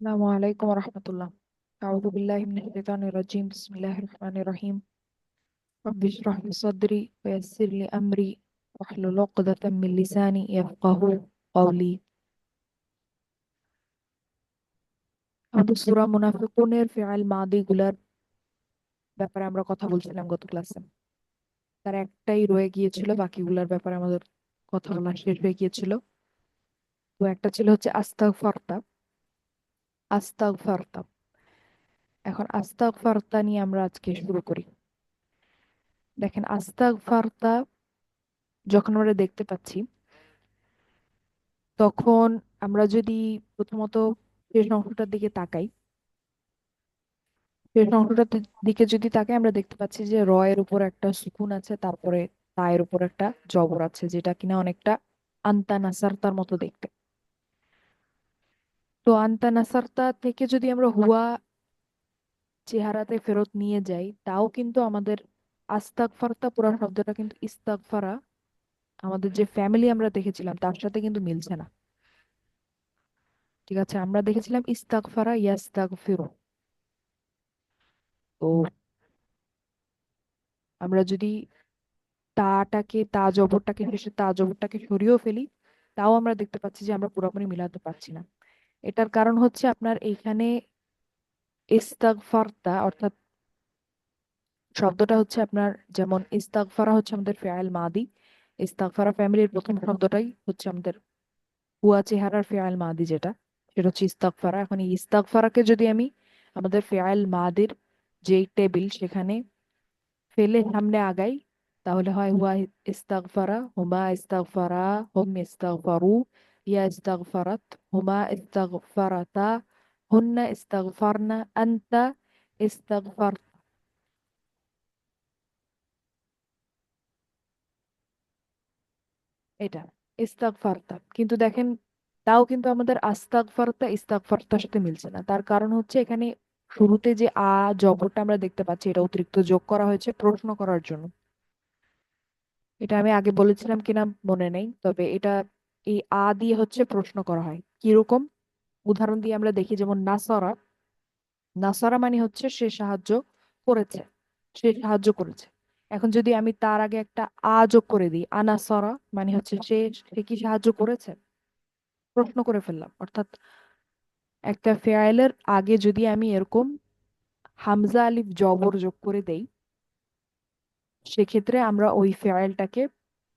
السلام عليكم ورحمة الله. أعوذ بالله من الشيطان الرجيم. بسم الله الرحمن الرحيم. رب اشرح لي صدري ويسر لي أمري واحلل عقدة من لساني يفقه قولي. আমাদের সূরা মুনাফিকুনের ফিআল মাদি গুলার ব্যাপারে আমরা কথা বলছিলাম গত ক্লাসে। তার একটাই রয়ে গিয়েছিল, বাকিগুলার ব্যাপারে আমাদের কথা বলা শেষ হয়ে গিয়েছিল। তো একটা ছিল হচ্ছে আস্তাগফারতা। আস্তাগফারতা এখন আস্তাগফারতা নিয়ে আমরা আজকে শুরু করি। দেখেন, আস্তাগফারতা যখন আমরা দেখতে পাচ্ছি, তখন আমরা যদি প্রথমত শেষ অংশটার দিকে তাকাই, শেষ অংশটার দিকে যদি তাকাই আমরা দেখতে পাচ্ছি যে র এর উপর একটা সুকুন আছে, তারপরে তা এর উপর একটা জবর আছে, যেটা কিনা অনেকটা আন্তা নাসারতার মতো দেখতে। তো আন্তা নাসারতা থেকে যদি আমরা হুয়া চেহারাতে ফেরত নিয়ে যাই, তাও কিন্তু আমাদের আস্তাগফারতা পুরা শব্দটা কিন্তু ইস্তাগফারা, আমাদের যে ফ্যামিলি আমরা দেখেছিলাম তার সাথে কিন্তু মিলছে না। ঠিক আছে, আমরা দেখেছিলাম ইস্তাগফারা ইয়াস্তাগফিরু। তো আমরা যদি তা জবরটাকে শেষে তা জবরটাকে সরিয়েও ফেলি, তাও আমরা দেখতে পাচ্ছি যে আমরা পুরোপুরি মিলাতে পারছি না। এটার কারণ হচ্ছে আপনার এইখানে ইস্তাগফারতা অর্থাৎ শব্দটা হচ্ছে আপনার, যেমন ইস্তাগফারা হচ্ছে আমাদের ফেআইল মাদি, ইস্তাগফারা ফ্যামিলির প্রথম শব্দটাই হচ্ছে আমাদের হুয়া চেহারার ফেআইল মাদি, যেটা সেটা হচ্ছে ইস্তাগফারা। এখন এই ইস্তাগফারাকে যদি আমি আমাদের ফেআইল মাদির যেই টেবিল সেখানে ফেলে সামনে আগাই, তাহলে হয় হুয়া ইস্তাগফারা, হুমা ইস্তাগফারা, হুম ইস্তাগফারু, ইয়া ইস্তাগফারাত, হুমা ইস্তাগফারাতা, হুন্না ইস্তাগফারনা, আনতা ইস্তাগফার। এটা ইস্তাগফারতা, কিন্তু দেখেন তাও কিন্তু আমাদের আস্তাগফারতা ইস্তাগফারতার সাথে মিলছে না। তার কারণ হচ্ছে এখানে শুরুতে যে জবরটা আমরা দেখতে পাচ্ছি, এটা অতিরিক্ত যোগ করা হয়েছে প্রশ্ন করার জন্য। এটা আমি আগে বলেছিলাম কিনা মনে নেই, তবে এটা এই দিয়ে হচ্ছে প্রশ্ন করা হয় কিরকম। উদাহরণ দিয়ে আমরা দেখি, যেমন নাসারা, নাসারা মানে হচ্ছে সে সাহায্য করেছে, সে সাহায্য করেছে। এখন যদি আমি তার আগে একটা যোগ করে দিই, আনাসারা মানে হচ্ছে সে সে কি সাহায্য করেছে, প্রশ্ন করে ফেললাম। অর্থাৎ একটা ফেয়ালের আগে যদি আমি এরকম হামজা আলিফ জবর যোগ করে দেই, সেক্ষেত্রে আমরা ওই ফেয়ালটাকে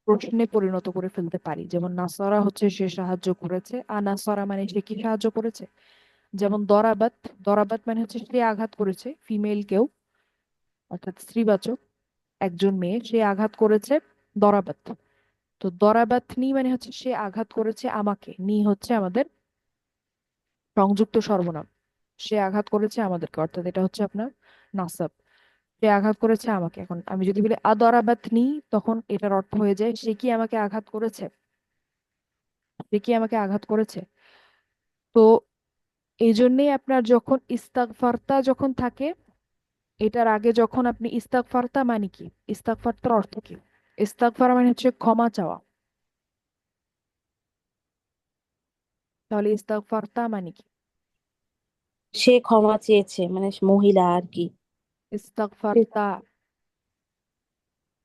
প্রশ্নে পরিণত করে ফেলতে পারি। যেমন নাসারা হচ্ছে সে সাহায্য করেছে, আনাসারা মানে সে কি সাহায্য করেছে। যেমন দরাবাত, দরাবাত মানে হচ্ছে সে আঘাত করেছে, ফিমেল কেউ, অর্থাৎ স্ত্রীবাচক, একজন মেয়ে সে আঘাত করেছে, দরাবাত। তো দরাবাত নি মানে হচ্ছে সে আঘাত করেছে আমাকে, নি হচ্ছে আমাদের সংযুক্ত সর্বনাম, সে আঘাত করেছে আমাদেরকে, অর্থাৎ এটা হচ্ছে আপনার নাসাব, সে আঘাত করেছে আমাকে। এখন আমি যদি বলি আদরাবাত নি, তখন এটার অর্থ হয়ে যায় সে কি আমাকে আঘাত করেছে, সে কি আমাকে আঘাত করেছে। তো এই জন্যেই আপনার যখন ইস্তাগফারতা যখন থাকে, এটার আগে যখন আপনি ইস্তাগফারতা মানে কি, ইস্তাগফারতার অর্থ কি, ইস্তাগফার মানে হচ্ছে ক্ষমা চাওয়া, তাহলে ইস্তাগফারতা মানে কি, সে ক্ষমা চেয়েছে মানে মহিলা আর কি। ইস্তাগফারতা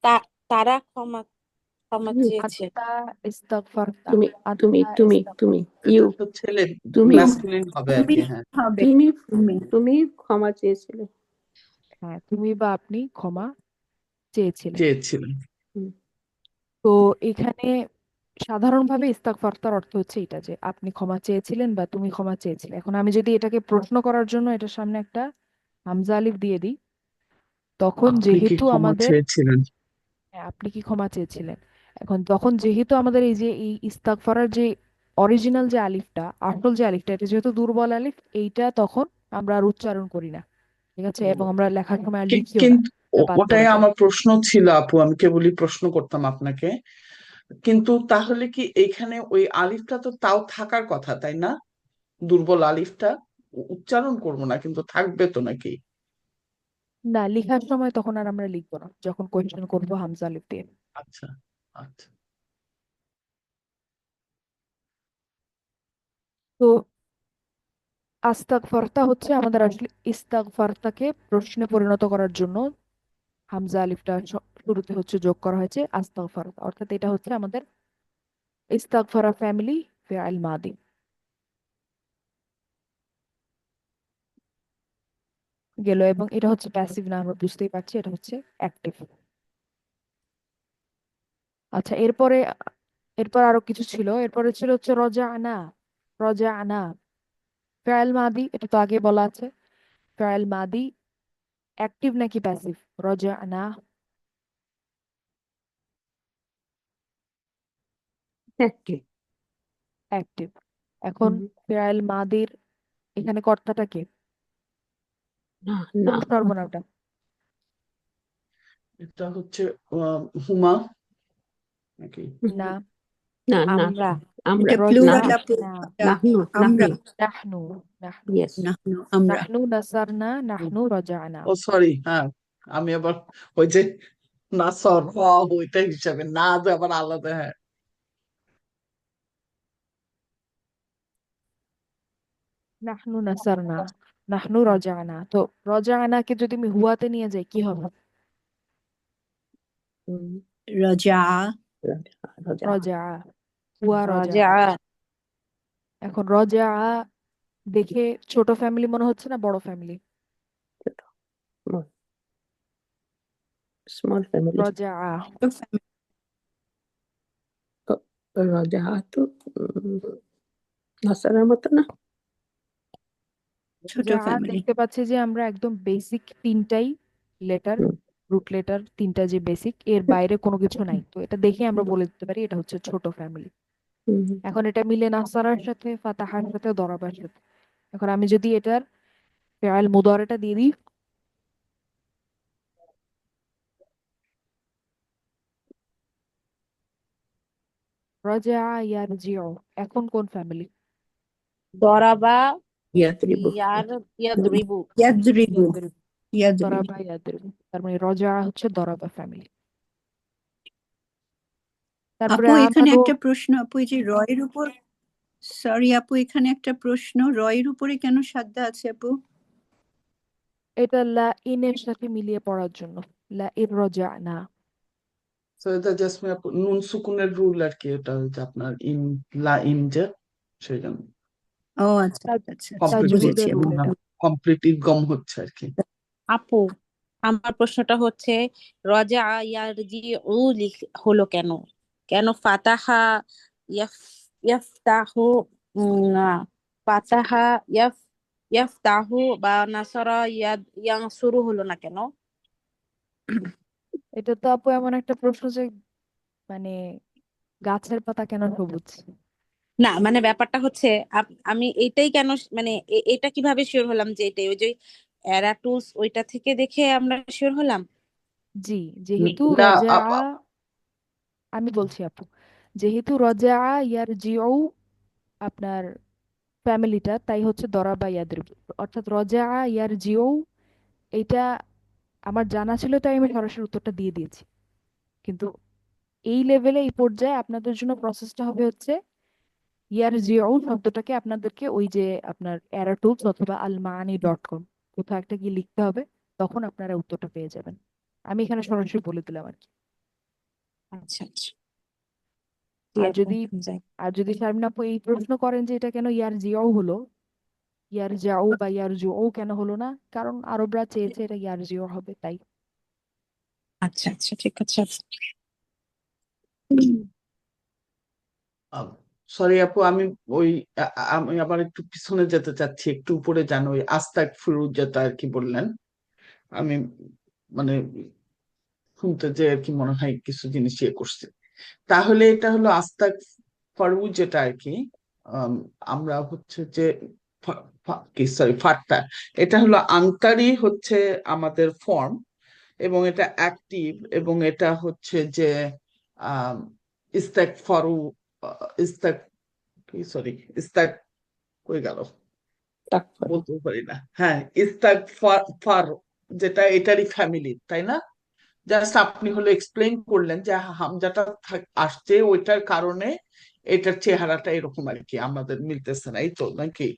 তা তারা ক্ষমা ক্ষমা চেয়েছে। আন্তা ইস্তাগফারতা, তুমি তুমি আন্তা তুমি তুমি ইস্তাগফারতা। ইউ এটা তো ছেলে, তুমি ম্যাসকুলিন হবে আর তুমি কি। হ্যাঁ, হবে তুমি তুমি, তুমি ক্ষমা চেয়েছিলে। হ্যাঁ তুমি বা আপনি ক্ষমা চেয়েছিলেন। চেয়েছিলেন। হুম। তো এখানে সাধারণভাবে ইস্তাগফারতার অর্থ হচ্ছে এটা, যে আপনি ক্ষমা চেয়েছিলেন বা তুমি ক্ষমা চেয়েছিলে। এখন আমি যদি এটাকে প্রশ্ন করার জন্য এটার সামনে একটা হামজা আলিফ দিয়ে দিই, তখন আপনি কি যেহেতু ক্ষমা আমাদের, চেয়েছিলেন? হ্যাঁ, আপনি কি ক্ষমা চেয়েছিলেন, এখন তখন যেহেতু আমাদের এই যে এই ইস্তাগফারের যে অরিজিনাল যে আলিফটা, আসল যে আলিফটা, এটা যেহেতু দুর্বল আলিফ, এইটা তখন আমরা আর উচ্চারণ করি না। ঠিক আছে, এবং আমরা লেখার সময় আর লিখিও না, কিন্তু এটা বাদ ওটাই পড়ে যায়। আমার প্রশ্ন ছিল আপু, আমি কেবলই প্রশ্ন করতাম আপনাকে। কিন্তু তাহলে কি এইখানে ওই আলিফটা তো তাও থাকার কথা, তাই না? দুর্বল আলিফটা উচ্চারণ করবো না, কিন্তু থাকবে তো নাকি? না, লেখার সময় তখন আর আমরা লিখবো না, যখন কোয়েশ্চেন করবো হামজা আলিফ দিয়ে। আচ্ছা, আচ্ছা। তো আস্তাগফারতা হচ্ছে আমাদের আসলে ইস্তাগফারতাকে প্রশ্নে পরিণত করার জন্য হামজা আলিফটা শুরুতে হচ্ছে যোগ করা হয়েছে আস্তাগফারতা, অর্থাৎ এটা হচ্ছে আমাদের ইস্তাগফারা ফ্যামিলি ফিআল মাদি গেল, এবং এটা হচ্ছে প্যাসিভ না, আমরা বুঝতেই পারছি এটা হচ্ছে অ্যাক্টিভ। আচ্ছা, এরপর আরো কিছু ছিল, এরপরে ছিল হচ্ছে রজাআনা। রজাআনা ফিআল মাদি, এটা তো আগে বলা আছে। ফিআল মাদি অ্যাক্টিভ নাকি প্যাসিভ? রজাআনা অ্যাক্টিভ। অ্যাক্টিভ। এখন ফিআল মাদির এখানে কর্তাটা কে? না না পুরুষ সর্বনামটা। এটা হচ্ছে হুমা নাকি? না, না না আমরা আমরা এটা না প্লুরাল আপু, না, এটা নাহনু আমরা। নাহনু নাহনু। নাহনু ইয়েস নাহনু আমরা। নাহনু নাসারনা নাহনু রজাআনা। ও সরি, হ্যাঁ, আমি আবার ওই যে নাসর ওইটা হিসাবে না, যে আবার আলাদা, হ্যাঁ। নাহনু নাসারনা নাহনু রজাআনা। তো রজাআনাকে যদি আমি হুয়াতে নিয়ে যাই কি হবে? রাজা। রাজা রজা, হুয়া রজা। রাজা এখন রজা দেখে ছোট ফ্যামিলি মনে হচ্ছে না বড় ফ্যামিলি? Small family. রজা রাজা তো নাসারের মতো না। ছোট রজা ফ্যামিলি। দেখতে পাচ্ছি যে আমরা একদম বেসিক তিনটাই লেটার, হুম, রুট লেটার তিনটা যে বেসিক, এর বাইরে কোনো কিছু নাই, তো এটা দেখে আমরা বলে দিতে পারি এটা হচ্ছে ছোট ফ্যামিলি। হুম, এখন এটা মিলে নাসারার সাথে ফাতাহার সাথে দরাবার সাথে। এখন আমি যদি এটার ফেআল মুদারেটা দিয়ে দিই, রাজা ইয়ারজিউ, এখন কোন ফ্যামিলি? দরাবা ইয়াতরিবু। ইয়াদরিবু ইয়াদরিবু। ইয়াদরিব। ইয়াদরিবু। দরাবা ইয়াদরিব, তার মানে রজা হচ্ছে দরাবা ফ্যামিলি। তারপরে আপু এখানে আমারও একটা প্রশ্ন, আপু এই যে রয়ের উপর, সরি আপু এখানে একটা প্রশ্ন, রয়ের উপরে কেন সাদ্দা আছে আপু? এটা লা ইনের সাথে মিলিয়ে পড়ার জন্য, লা ইর রজা না। তো এটা জাস্ট নুন সুকুনের রুল আর কি, এটা হচ্ছে আপনার ইন লা ইন যে, সেই জন্য ও আচ্ছা আচ্ছা আচ্ছা, কমপ্লিট বুঝেছি তাজউিদের আপু। রুল এটা। কমপ্লিট ইদগম হচ্ছে আর কি। আপু আমার প্রশ্নটা হচ্ছে রজা ইয়ারজিউ হলো কেন? কেন ফাতাহা ইয়াফ ইয়াফতাহু না, ফাতাহা ইয়াফতাহু বা নাসরা ইয়ানসুরু হলো না কেন? এটা তো আপু এমন একটা প্রশ্ন যে মানে গাছের পাতা কেন সবুজ? না মানে ব্যাপারটা হচ্ছে আমি এইটাই কেন মানে এটা কিভাবে শিওর হলাম যে এটাই ওই যে এরা টুলস ওইটা থেকে দেখে আমরা শিওর হলাম। জি, যেহেতু না, রজা, আমি বলছি আপু, যেহেতু রজা ইয়ারজিউ আপনার ফ্যামিলিটা, তাই হচ্ছে দরাবা ইয়াদরিব, অর্থাৎ রজা ইয়ারজিউ, এটা আমার জানা ছিল তাই আমি সরাসরি উত্তরটা দিয়ে দিয়েছি। কিন্তু এই লেভেলে এই পর্যায়ে আপনাদের জন্য প্রসেসটা হবে হচ্ছে ইয়ারজিউ শব্দটাকে আপনাদেরকে ওই যে আপনার অ্যারাটুলস অথবা almaani.com কোথাও একটা গিয়ে লিখতে হবে, তখন আপনারা উত্তরটা পেয়ে যাবেন। আমি এখানে সরাসরি বলে দিলাম আর কি। আচ্ছা আচ্ছা আর ক্লিয়ার যদি যাই। আর যদি শারমিন আপু এই প্রশ্ন করেন যে এটা কেন ইয়ারজিউ হলো, ইয়ারজাউ বা ইয়ারজুউ কেন হলো না, কারণ আরবরা চেয়েছে এটা ইয়ারজিউ হবে তাই। আচ্ছা আচ্ছা ঠিক আছে। সরি আপু, আমি ওই আমি আবার একটু পিছনে যেতে চাচ্ছি, একটু উপরে যান, ওই আস্তাক ফিরুজ যেটা আর কি বললেন, আমি মানে শুনতে যে আর কি মনে হয় কিছু জিনিস ইয়ে করছে। তাহলে এটা হলো আস্তাক ফারু যেটা আর কি, আম, আমরা হচ্ছে যে কি সরি ফাটটা, এটা হলো আনকারি হচ্ছে আমাদের ফর্ম, এবং এটা অ্যাক্টিভ, এবং এটা হচ্ছে যে আম, ইস্তাক ফারু, ইস্তাক কি সরি ইস্তাক কই গেল, তাকফার। বলতেও পারি না, হ্যাঁ, ইস্তাক ফার, যেটা এটারই ফ্যামিলি, তাই না? জাস্ট আপনি হলো এক্সপ্লেইন করলেন যে হামজাটা আসছে ওইটার কারণে এটার চেহারাটা এরকম আর কি, আমাদের মিলতেছে না, এই তো নাকি?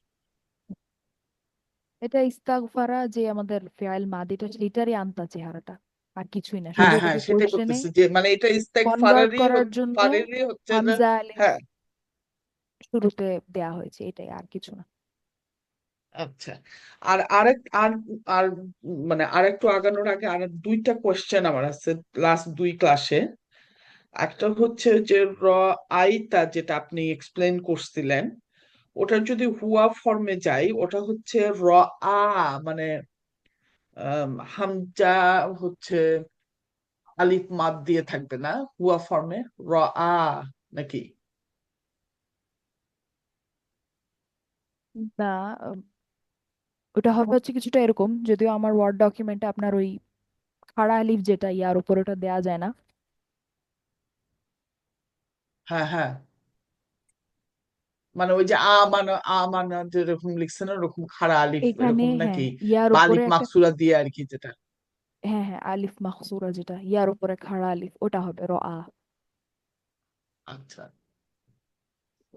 এটা ইস্তাগফারা যে আমাদের ফেয়াল মাদিটা সেটারই আনতা চেহারাটা, আর কিছুই না। শুধু হ্যাঁ হ্যাঁ, এটাকে সেটাই কোশ্চেনে বলতেছি যে মানে এটা কনভার্ট ইস্তেগফারেরই করার জন্য ফারেরই হচ্ছে না। হামজা আলিফ হ্যাঁ, শুরুতে দেয়া হয়েছে, এটাই, আর কিছু না। আচ্ছা। আর আরেক আর আর মানে আরেকটু আগানোর আগে আর দুইটা কোয়েশ্চেন আমার আছে লাস্ট দুই ক্লাসে। একটা হচ্ছে যে আইতা যেটা আপনি এক্সপ্লেন করছিলেন, ওটা যদি হুয়া ফর্মে যাই ওটা হচ্ছে আ, মানে হামজা হচ্ছে আলিফ মাদ দিয়ে থাকবে না হুয়া ফর্মে, আ নাকি? না, ওটা হবে হচ্ছে কিছুটা এরকম, যদিও আমার ওয়ার্ড ডকুমেন্টে আপনার ওই খাড়া আলিফ যেটা ইয়ার উপর, ওটা দেয়া যায় না। হ্যাঁ হ্যাঁ, মানে ওই যে মানে যেরকম লিখছে না ওরকম খাড়া আলিফ এখানে এরকম হ্যাঁ নাকি? ইয়ার বা উপরে আলিফ একটা, মাকসুরা দিয়ে আর কি যেটা। হ্যাঁ হ্যাঁ আলিফ মাকসুরা যেটা ইয়ার উপরে খাড়া আলিফ, ওটা হবে আ। আচ্ছা,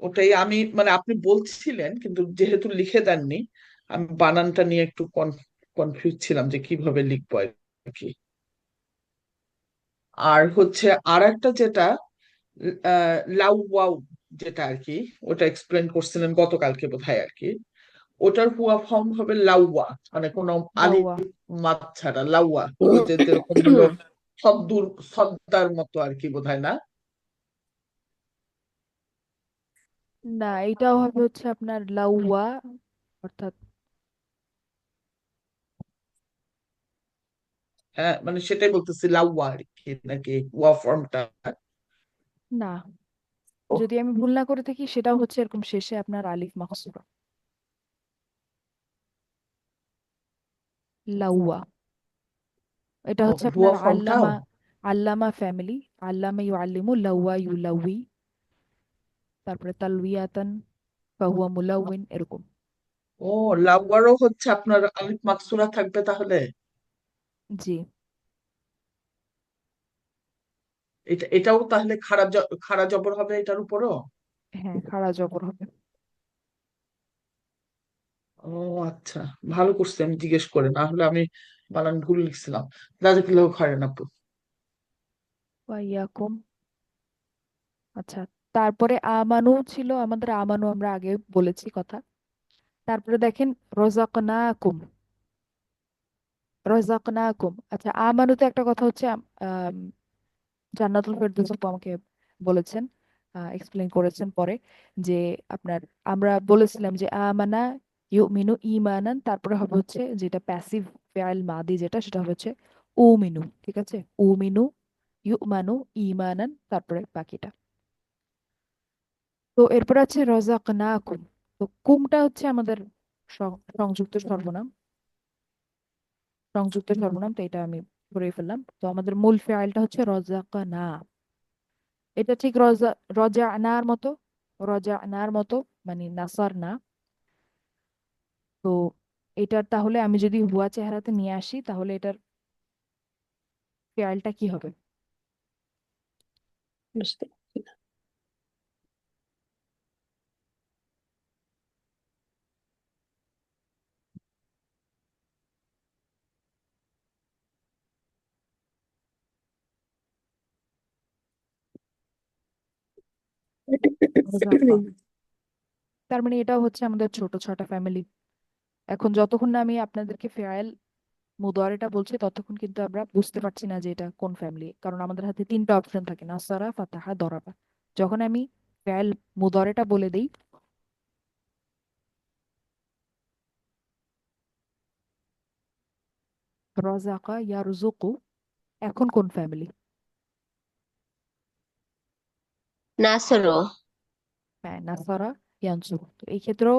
ওটাই আমি মানে আপনি বলছিলেন কিন্তু যেহেতু লিখে দেননি, আমি বানানটা নিয়ে একটু কনফিউজ ছিলাম যে কিভাবে লিখবো আর কি। আর হচ্ছে আর একটা যেটা লাউ ওয়াও যেটা আর কি, ওটা এক্সপ্লেন করছিলেন গতকালকে বোধহয় আর কি। ওটার হুয়া ফর্ম হবে লাউয়া, মানে কোনো লাউয়া। আলিফ মাদ ছাড়া লাউয়া। ওই যে যেরকম হলো সদ্দুর সদ্দার মতো আর কি বোধহয় না? না, এটাও হবে হচ্ছে আপনার লাউয়া, অর্থাৎ হ্যাঁ, মানে সেটাই বলতেছি লাউয়া আর কি নাকি ওয়া ফর্মটা? না, যদি আমি ভুল না করে থাকি সেটাও হচ্ছে এরকম শেষে আপনার আলিফ মাকসুরা, লাউয়া। এটা হচ্ছে হুয়া আপনার ফর্মটাও? আল্লামা, আল্লামা ফ্যামিলি, আল্লামা ইউআল্লিমু, লাউয়া ইউলাউই, তারপরে তালউইয়াতান, ফাহুয়া মুলাউইন, এরকম। ও, লাউয়ারও হচ্ছে আপনার আলিফ মাকসুরা থাকবে তাহলে? জি। এটাও তাহলে খাড়া জবর হবে এটার উপরও? হ্যাঁ, খাড়া জবর হবে। ও আচ্ছা, ভালো করছি আমি জিজ্ঞেস করে, না হলে আমি বানান ভুল লিখছিলাম। জাজাকাল্লাহু খাইরান আপু। ওয়াইয়াকুম। আচ্ছা, তারপরে আমানু ছিল আমাদের, আমানু আমরা আগে বলেছি কথা। তারপরে দেখেন রযাকনাকুম, রযাকনাকুম। আচ্ছা, আমানুতে একটা কথা হচ্ছে, জান্নাতুল ফেরদৌস আপু আমাকে বলেছেন, এক্সপ্লেইন করেছেন পরে, যে আপনার আমরা বলেছিলাম যে আমানা ইউমিনু ঈমানান, তারপরে হবে হচ্ছে যেটা প্যাসিভ ফেআইল মাদি যেটা, সেটা হবে হচ্ছে উমিনু, ঠিক আছে? উমিনু, ইউমানু, ঈমানান, তারপরে বাকিটা। তো এরপর আছে রাযাকনাকুম। তো কুমটা হচ্ছে আমাদের সংযুক্ত সর্বনাম, সংযুক্ত সর্বনাম, তো এটা আমি করে ফেললাম। তো আমাদের মূল ফেআইলটা হচ্ছে রাযাকনা। এটা ঠিক রজানার মতো, রজানার মতো, মানে নাসার না। তো এটার তাহলে আমি যদি হুয়া চেহারাতে নিয়ে আসি তাহলে এটার ফেয়ালটা কি হবে? বুঝতে পারছি না। রজাকা। তার মানে এটাও হচ্ছে আমাদের ছোট ছটা ফ্যামিলি। এখন যতক্ষণ না আমি আপনাদেরকে ফেয়াল মুদারেটা বলছি ততক্ষণ কিন্তু আমরা বুঝতে পারছি না যে এটা কোন ফ্যামিলি, কারণ আমাদের হাতে তিনটা অপশন থাকে, নাসারা, ফাতাহা, দরাবা। যখন আমি ফেয়াল মুদারেটা বলে দিই, রাজাকা ইয়ারযুকু, এখন কোন ফ্যামিলি? নাসরো। হ্যাঁ, নাসারা ইয়ানসুর। তো এই ক্ষেত্রেও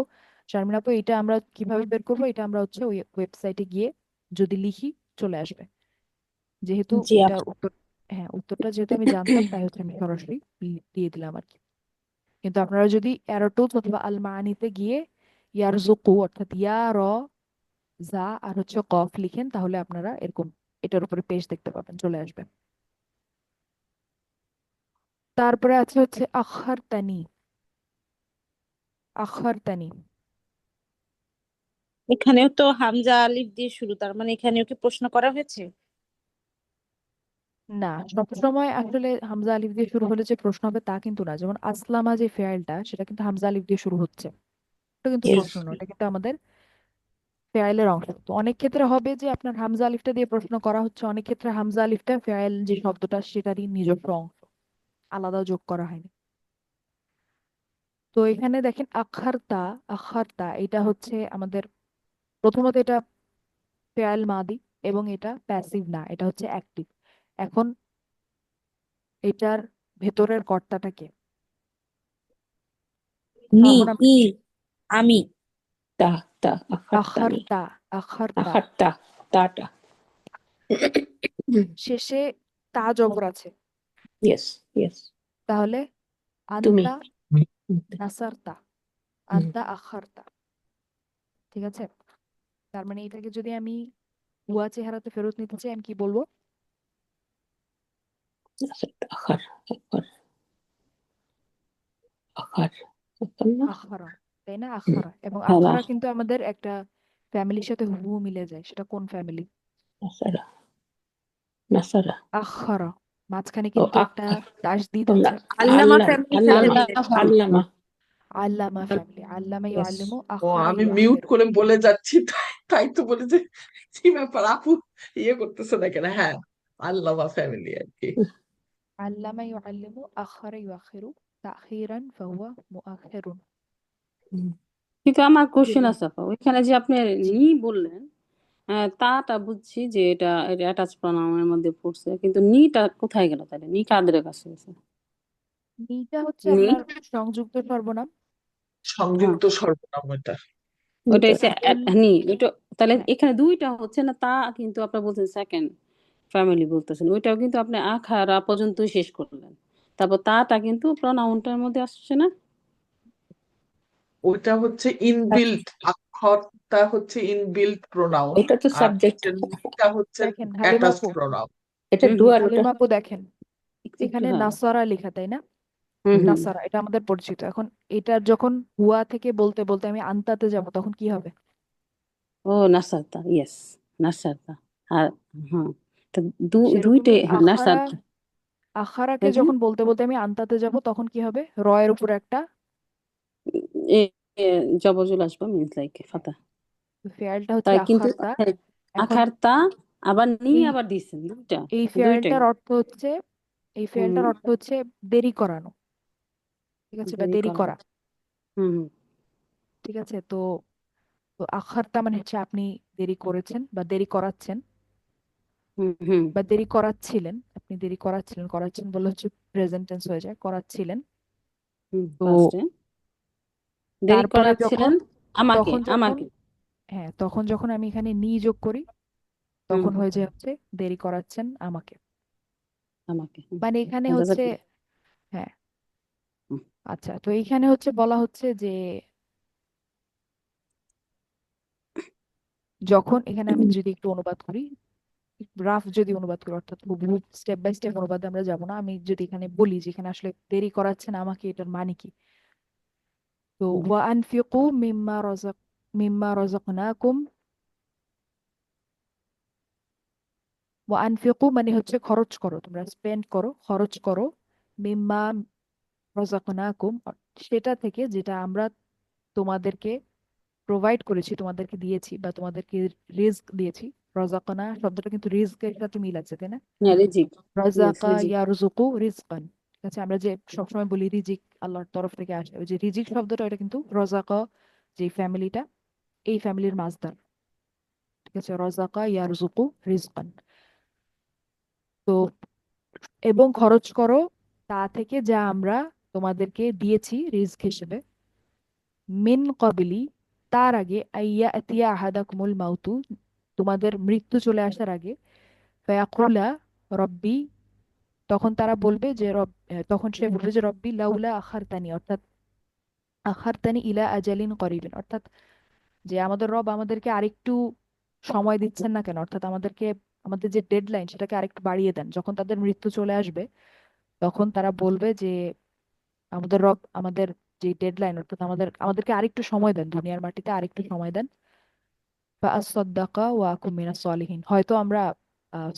শারমিন আপু, এটা আমরা কিভাবে বের করবো? এটা আমরা হচ্ছে ওই ওয়েবসাইটে গিয়ে যদি লিখি চলে আসবে, যেহেতু জি এটা আপু। উত্তর। হ্যাঁ, উত্তরটা যেহেতু আমি জানতাম তাই হচ্ছে আমি সরাসরি দিয়ে দিলাম আর কি। কিন্তু আপনারা যদি অ্যারো টুলস অথবা আল মাআনিতে গিয়ে ইয়ারযুকু অর্থাৎ ইয়া র জা আর হচ্ছে কফ লিখেন, তাহলে আপনারা এরকম এটার উপরে পেজ দেখতে পাবেন, চলে আসবে। তারপরে আছে হচ্ছে আখারতানি, আখারতানি। এখানেও তো হামজা আলিফ দিয়ে শুরু, তার মানে এখানেও কি প্রশ্ন করা হয়েছে? না, সবসময় আসলে হামজা আলিফ দিয়ে শুরু হলে যে প্রশ্ন হবে তা কিন্তু না। যেমন আসলামা যে ফেয়ালটা সেটা কিন্তু হামজা আলিফ দিয়ে শুরু হচ্ছে, এটা কিন্তু Yes. প্রশ্ন নয়, এটা কিন্তু আমাদের ফেয়ালের অংশ। তো অনেক ক্ষেত্রে হবে যে আপনার হামজা আলিফটা দিয়ে প্রশ্ন করা হচ্ছে, অনেক ক্ষেত্রে হামজা আলিফটা ফেয়াল যে শব্দটা সেটারই নিজস্ব অংশ, আলাদা যোগ করা হয়নি। তো এখানে দেখেন আখারতা, আখারতা এটা হচ্ছে আমাদের, প্রথমত এটা ফেয়াল মাদি এবং এটা প্যাসিভ না, এটা হচ্ছে অ্যাক্টিভ। এখন এটার ভেতরের কর্তাটা কে? নি, তখন আমরা ই, আমি। Ta, ta, akhartani. আখারতা, আখারতা Akharta, tata. শেষে তা জবর আছে, Yes, yes. তাহলে Tumi. আন্তা নাসারতা, Hmm. আন্তা আখারতা। ঠিক আছে, তার মানে এটাকে যদি আমি হুয়া চেহারাতে ফেরত নিতে চাই আমি কি বলবো? Akhar, akhar, akhar. Akhar. আখারা, তাই না? আখারা, এবং Hala, আখারা কিন্তু আমাদের একটা ফ্যামিলির সাথে হুবহু মিলে যায়। সেটা কোন ফ্যামিলি? nasara, nasara. আখারা, মাঝখানে Oh, কিন্তু একটা akhar. তাসদিদ Oh, আছে। আল্লামা Allah, ফ্যামিলির সাথে allama, মিলে যায়। allama. আল্লামা ফ্যামিলি, আল্লামা Yes. ইউআল্লিমু, ও আখারা আমি মিউট ইউআখিরু। করে বলে যাচ্ছি, তাই তাই তো বলে যে কি ব্যাপার আপু, ইয়ে করতেছে না কেন? হ্যাঁ, আল্লাহ ফ্যামিলি আর কি। আল্লামা ইউআল্লিমু, আখারা ইউআখিরু, তাখিরান ফাহুয়া মুআখিরুন। Hmm. কিন্তু আমার কোশ্চেন বুঝলেন? আছে আপা, ওইখানে যে আপনি জি। নি বললেন, তাটা বুঝছি যে এটা অ্যাটাচ প্রনাউনের মধ্যে পড়ছে, কিন্তু নিটা কোথায় গেল তাহলে? নি কাদের কাছে গেছে? নিটা হচ্ছে নি, আপনার সংযুক্ত সর্বনাম। হ্যাঁ, সংযুক্ত সর্বনাম এটা। ওইটা Nita. হচ্ছে ফুল, নি ওইটা। তাহলে হ্যাঁ, এখানে দুইটা হচ্ছে না, তা কিন্তু আপনার বলছেন সেকেন্ড ফ্যামিলি বলতেছেন, ওইটাও কিন্তু আপনি আখারা পর্যন্ত শেষ করলেন, তারপর তাটা কিন্তু প্রনাউনটার মধ্যে আসছে না। ওইটা হচ্ছে ইনবিল্ট, অক্ষরটা হচ্ছে ইনবিল্ট প্রোনাউন, এটা তো আর সাবজেক্ট, এটা হচ্ছে দেখেন হালিমা অ্যাটাচড আপু, প্রোনাউন। এটা হুম হুম ডুয়াল, ওটা হালিমা আপু দেখেন একটু এখানে হ্যাঁ, নাসারা লেখা, তাই না? হুম হুম। নাসারা এটা আমাদের পরিচিত। এখন এটার যখন হুয়া থেকে বলতে বলতে আমি আন্তাতে যাব তখন কি হবে? ও নাসারতা, ইয়েস, নাসারতা। আর হ্যাঁ, তো দুইটাই, সেরকমই হ্যাঁ আখারা, নাসারতা। আখারাকে এই যে যখন বলতে বলতে আমি আন্তাতে যাব তখন কি হবে? রয়ের উপর একটা এ এ জবর চলে আসবে, মিনস লাইক ফাতা। ফেয়ালটা হচ্ছে তাই কিন্তু আখারতা। এখন আখারতা, আবার নি এই আবার দিছেন দুইটা, এই দুইটাই। ফেয়ালটার অর্থ হচ্ছে, এই হুম, ফেয়ালটার অর্থ হচ্ছে দেরি করানো। ঠিক আছে, বা দেরি দেরি করা। করা। হুম ঠিক আছে, তো তো আখারতা মানে হচ্ছে আপনি দেরি করেছেন বা দেরি করাচ্ছেন হুম হুম বা দেরি করাচ্ছিলেন। আপনি দেরি করাচ্ছিলেন, করাচ্ছেন বলে হচ্ছে প্রেজেন্ট টেন্স হয়ে যায়, করাচ্ছিলেন। হুম, তো ফার্স্টে দেরি তারপরে যখন, করাচ্ছিলেন আমাকে, তখন যখন, আমাকে, হ্যাঁ তখন যখন আমি এখানে নি যোগ করি হুম, তখন হয়ে যায় হচ্ছে দেরি করাচ্ছেন আমাকে। আমাকে, মানে এখানে বুঝতে হচ্ছে, পারছি। হ্যাঁ, হুম, আচ্ছা, তো এইখানে হচ্ছে বলা হচ্ছে যে যখন, এখানে আমি যদি একটু অনুবাদ করি, রাফ যদি অনুবাদ করি, অর্থাৎ হুবহু স্টেপ বাই স্টেপ অনুবাদে আমরা যাব না, আমি যদি এখানে বলি যে এখানে আসলে দেরি করাচ্ছেন আমাকে, এটার মানে কি? তো হুম, ওয়া আনফিকু মিম্মা রাযাকনাকুম, ওয়া আনফিকু মানে হচ্ছে খরচ করো, তোমরা স্পেন্ড করো, খরচ করো, মিম্মা রাযাকনাকুম সেটা থেকে যেটা আমরা তোমাদেরকে প্রোভাইড করেছি, তোমাদেরকে দিয়েছি বা তোমাদেরকে রিস্ক দিয়েছি। রাযাকনা শব্দটা কিন্তু রিস্কের সাথে মিল আছে, তাই না? হ্যাঁ রিজিক, ইয়েস রাযাকা রিজিক। ইয়ারযুকু রিজকান। ঠিক আছে, আমরা যে সবসময় বলি রিজিক আল্লাহর তরফ থেকে আসে, ওই যে রিজিক শব্দটা এটা কিন্তু রাযাকা যে ফ্যামিলিটা, এই ফ্যামিলির মাসদার। ঠিক আছে, রাযাকা ইয়ারযুকু রিজকান। তো এবং খরচ করো তা থেকে যা আমরা তোমাদেরকে দিয়েছি রিজক হিসেবে, মিন কবলি তার আগে, আইয়া আতিয়া আহাদাকুমুল মাউতু তোমাদের মৃত্যু চলে আসার আগে, ফায়াকুলা রব্বি তখন তারা বলবে যে তখন সে বলবে যে রব্বি লাউলা আখারতানি, অর্থাৎ আখারতানি ইলা আজালিন করিবেন, অর্থাৎ যে আমাদের রব আমাদেরকে আরেকটু সময় দিচ্ছেন না কেন, অর্থাৎ আমাদেরকে আমাদের যে ডেডলাইন সেটাকে আরেকটু বাড়িয়ে দেন। যখন তাদের মৃত্যু চলে আসবে তখন তারা বলবে যে আমাদের রব আমাদের যে ডেডলাইন, অর্থাৎ আমাদেরকে আরেকটু সময় দেন, দুনিয়ার মাটিতে আরেকটু সময় দেন। ফাআসাদ্দাকা ওয়া আকুম মিনাস সলিহিন, হয়তো আমরা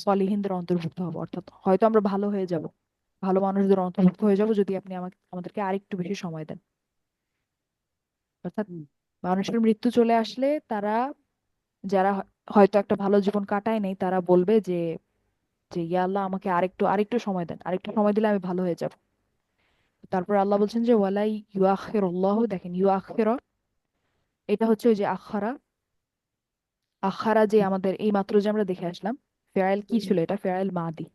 সলিহিনদের অন্তর্ভুক্ত হব, অর্থাৎ হয়তো আমরা ভালো হয়ে যাব, ভালো মানুষদের অন্তর্ভুক্ত হয়ে যাব যদি আপনি আমাদেরকে আরেকটু বেশি সময় দেন। অর্থাৎ মানুষের মৃত্যু চলে আসলে তারা, যারা হয়তো একটা ভালো জীবন কাটায় নাই, তারা বলবে যে যে ইয়া আল্লাহ, আমাকে আরেকটু সময় দেন, আরেকটু সময় দিলে আমি ভালো হয়ে যাব। তারপর আল্লাহ বলছেন যে ওয়ালাই ইউআখিরুল্লাহু, দেখেন ইউআখির, এটা হচ্ছে ওই যে আখারা, আখারা যে আমাদের এই মাত্র যে আমরা দেখে আসলাম, ফেয়াইল কি ছিল, এটা ফেয়াইল মাদি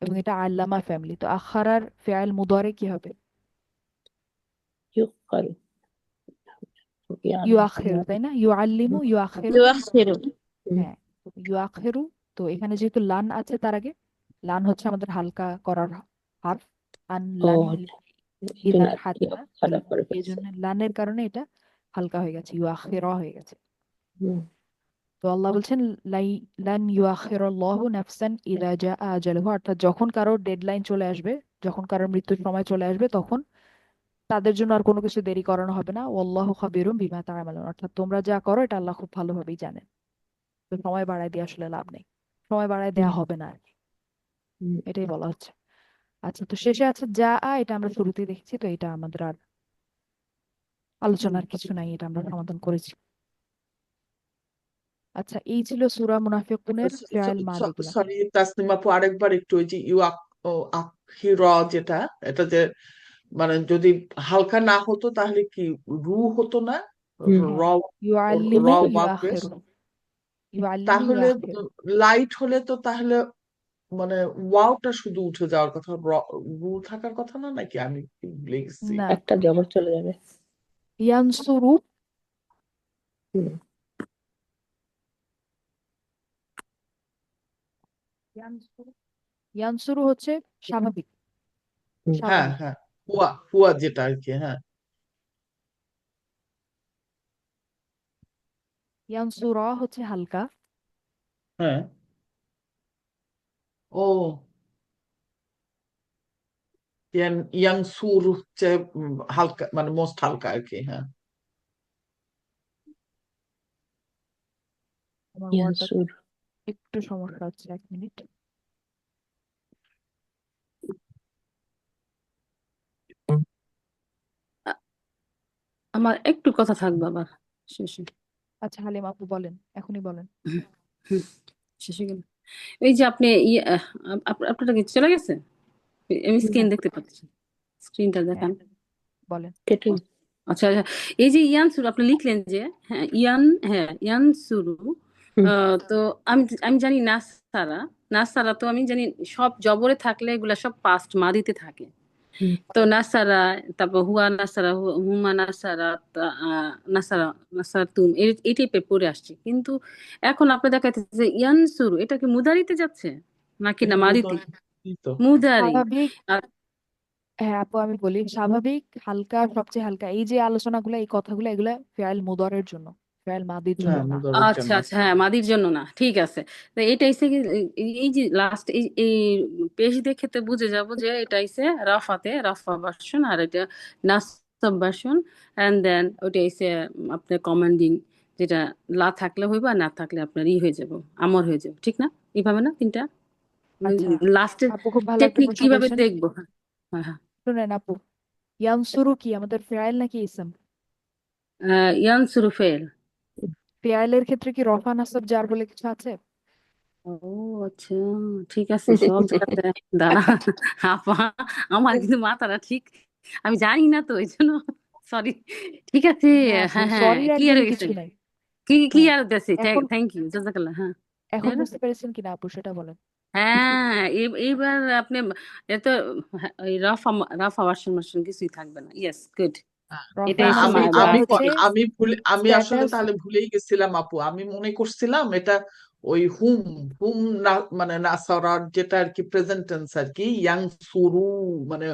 এবং এটা আল্লামা ফ্যামিলি। তো আখারার ফেয়াইল মুদারে কি হবে? يؤخر يعني ইউআখিরু, তাই না? ইউআল্লিমু, ইউআখিরু। ইউআখিরু। হ্যাঁ, ইউআখিরু। তো এখানে যেহেতু লান আছে তার আগে, লান হচ্ছে আমাদের হালকা করার হারফ, আন লান ও ইদান জন্য হাত্তা, খারাপ করে এই ফেলছে। জন্য লানের কারণে এটা হালকা হয়ে গেছে, ইউআখিরা হয়ে গেছে। হুম, তো আল্লাহ বলছেন লান ইউআখিরাল্লাহু নাফসান ইযা জাআ আজালুহা, অর্থাৎ যখন কারো ডেডলাইন চলে আসবে, যখন কারোর মৃত্যুর সময় চলে আসবে, তখন তাদের জন্য আর কোনো কিছু দেরি করানো হবে না। ওয়াল্লাহু খাবিরুম বিমা তা'মালুন, অর্থাৎ তোমরা যা করো এটা আল্লাহ খুব ভালোভাবেই জানেন। তো সময় বাড়ায় দিয়ে আসলে লাভ নেই, সময় বাড়ায় দেয়া হুম, হবে না আর কি। হুম, এটাই বলা হচ্ছে। আচ্ছা, তো শেষে আছে যা আ, এটা আমরা শুরুতেই দেখছি, তো এটা আমাদের আর আলোচনার কিছু নাই, এটা আমরা সমাধান করেছি। আচ্ছা, এই ছিল সূরা মুনাফিকুনের ফিআল মাদিগুলা। সরি তাসনিম আপু, আরেকবার একটু ওই যে আখির যেটা, এটা যে মানে যদি হালকা না হতো তাহলে কি রু হতো না? হুম, র, হ্যাঁ, র ইউআল্লিমু ওয়াকফেস। ইউআখিরু, ইউআল্লিমু তাহলে ইউআখিরু। লাইট হলে তো তাহলে মানে ওয়াওটা শুধু উঠে যাওয়ার কথা, রু থাকার কথা না, নাকি আমি কি ভুলে গেছি? না, একটা জবর চলে যাবে। ইয়ানসুরু, হুম, ইয়ানসুরু, ইয়ানসুরু হচ্ছে স্বাভাবিক, হুম, হ্যাঁ স্বাভাবিক। হ্যাঁ, হুয়া হুয়া যেটা আর কি, হ্যাঁ। ইয়ানসুরা হচ্ছে হালকা। হ্যাঁ, ও ইয়াংসুর হচ্ছে হালকা, মানে মোস্ট হালকা আর কি, হ্যাঁ। আমার ওয়ার্ডটাতে ইয়ানসুর। একটু সমস্যা হচ্ছে, 1 মিনিট। আ- আমার একটু কথা থাকবে আবার শেষে। আচ্ছা হালিম আপু বলেন, এখনই বলেন। হুম, হুম, শেষে গেল। এই যে আপনি আপনারটা কি চলে গেছে? আমি হুম, স্ক্রিন দেখতে পাচ্ছি, স্ক্রিনটা হ্যাঁ, দেখান। বলেন। কেটে আচ্ছা আচ্ছা, এই যে ইয়ান সুরু আপনি লিখলেন যে, হ্যাঁ ইয়ান, হ্যাঁ ইয়ান সুরু, হুম, তো আমি আমি জানি নাসারা, নাসারা তো আমি জানি সব জবরে থাকলে এগুলা সব পাস্ট মাদিতে থাকে। হুম, তো নাসারা, তারপর হুয়া নাসারা, হুমা নাসারা, নাসারা, নাসারা তুম, এই টাইপের পড়ে আসছে। কিন্তু এখন আপনি দেখাইতেছে ইয়ান সুরু, এটা কি মুদারিতে যাচ্ছে নাকি না এটা মাদিতে? তো মুদারি। স্বাভাবিক, আর হ্যাঁ আপু আমি বলি, স্বাভাবিক, হালকা, সবচেয়ে হালকা, এই যে আলোচনাগুলো, এই কথাগুলো, এগুলা ফেয়াল মুদরের জন্য, ফেয়াল মাদির জন্য হ্যাঁ, না। মুদারের আচ্ছা জন্য। আচ্ছা, হ্যাঁ মাদির জন্য না, ঠিক আছে। তো এটা হচ্ছে কি, এই যে লাস্ট এই এই পেজ দেখে তো বুঝে যাব যে এটা হচ্ছে রাফাতে, রাফা ভার্সন, আর এটা নাসব ভার্সন, এন্ড দেন ওটা হচ্ছে আপনার কমান্ডিং, যেটা লা থাকলে হইব আর না থাকলে আপনার হয়ে যাব, আমর হয়ে যাবে, ঠিক না? এইভাবে না তিনটা আচ্ছা লাস্টের আপু, খুব ভালো একটা টেকনিক প্রশ্ন কিভাবে করছেন। দেখবো? হ্যাঁ হ্যাঁ হ্যাঁ। শুনেন আপু, ইয়ানসুরু কি আমাদের ফেয়াইল নাকি ইসম? ইয়ানসুরু ফেল। ফেয়াইলের ক্ষেত্রে কি রফা নাসব জার বলে কিছু আছে? ও আচ্ছা, ঠিক আছে, সব জায়গাতে দাঁড়া আপা, আমার কিন্তু মাথাটা ঠিক, আমি জানি না তো এই জন্য সরি। ঠিক আছে, না আপু, হ্যাঁ হ্যাঁ, সরির ক্লিয়ার একদমই হয়ে গেছে, কিছু নাই। কি হ্যাঁ, ক্লিয়ার হতেছে, এখন থ্যাংক ইউ, জাজাকাল্লাহ। হ্যাঁ এখন হ্যাঁ না? বুঝতে পেরেছেন কিনা আপু সেটা বলেন। হ্যাঁ, এইবার আপনি এত, হ্যাঁ, ওই রাফা, রাফা ভার্সন ভার্সন কিছুই থাকবে না। Yes, good. রফা এটাই আমি নাসব জার আমি হচ্ছে আমি ভুলে, আমি আসলে স্ট্যাটাস। তাহলে ভুলেই গেছিলাম আপু। আমি মনে করছিলাম এটা ওই হুম, হুম না, মানে নাসারার যেটা আর কি প্রেজেন্ট টেন্স আর কি, ইয়াং সুরু, মানে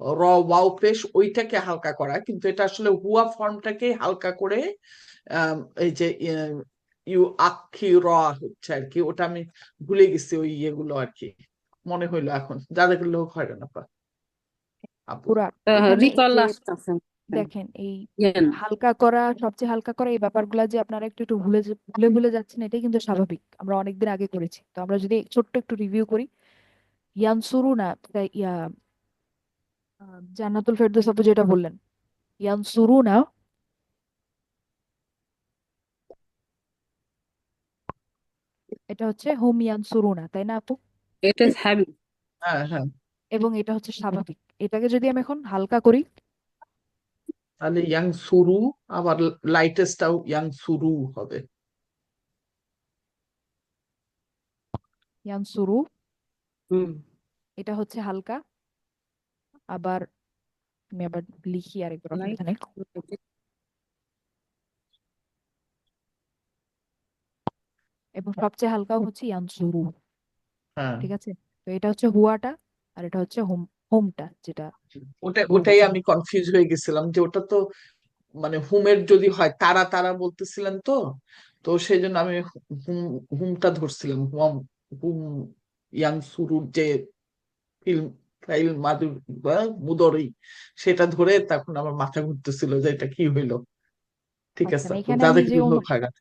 র ওয়াও পেশ ওইটাকে হালকা করা, কিন্তু এটা আসলে হুয়া ফর্মটাকে হালকা করে এই যে ইউ আক্ষি র হচ্ছে আর কি, ওটা আমি ভুলে গেছি, ওই ইয়েগুলো আর কি মনে হইলো এখন, যাদের লোক হয় না আপা, আপু। পুরা এখানে রিকল যে আসতেছে। দেখেন এই জ্ঞান হালকা করা, সবচেয়ে হালকা করা এই ব্যাপারগুলা যে আপনারা একটু একটু ভুলে ভুলে যাচ্ছেন, এটাই কিন্তু স্বাভাবিক। আমরা অনেকদিন আগে করেছি। তো আমরা যদি ছোট্ট একটু রিভিউ করি, ইয়ানসুরুনা, ইয়া জান্নাতুল ফেরদৌস আপু যেটা বললেন, ইয়ানসুরুনা, এটা হচ্ছে হুম ইয়ানসুরুনা, তাই না আপু? It is habit. হ্যাঁ হ্যাঁ, এবং এটা হচ্ছে স্বাভাবিক। এটাকে যদি আমি এখন হালকা করি, তাহলে ইয়াং সুরু, আবার লাইটেস্টটাও ইয়াং সুরু হবে। ইয়ানসুরু, হুম এটা হচ্ছে হালকা। আবার আমি আবার লিখি, আরেকবার, লাইট অসুবিধা নেই। এবং সবচেয়ে হালকাও হচ্ছে ইয়ানসুরু, হ্যাঁ, ঠিক আছে? তো এটা হচ্ছে হুয়াটা, আর এটা হচ্ছে হোমটা, যেটা বলবো ওটাই সামনে। আমি কনফিউজ হয়ে গেছিলাম যে ওটা তো মানে হুমের যদি হয় তারা তারা বলতেছিলেন তো, তো সেই জন্য আমি হুম হুমটা ধরছিলাম, হুম হুম ইয়াং সুরুর যে ফিল্ম ফাইল মাদুর বা মুদরি, সেটা ধরে তখন আমার মাথা ঘুরতেছিল যে এটা কি হইলো। ঠিক আচ্ছা, আছে না আপু, এখানে আমি যাদের যে হোক হাগান।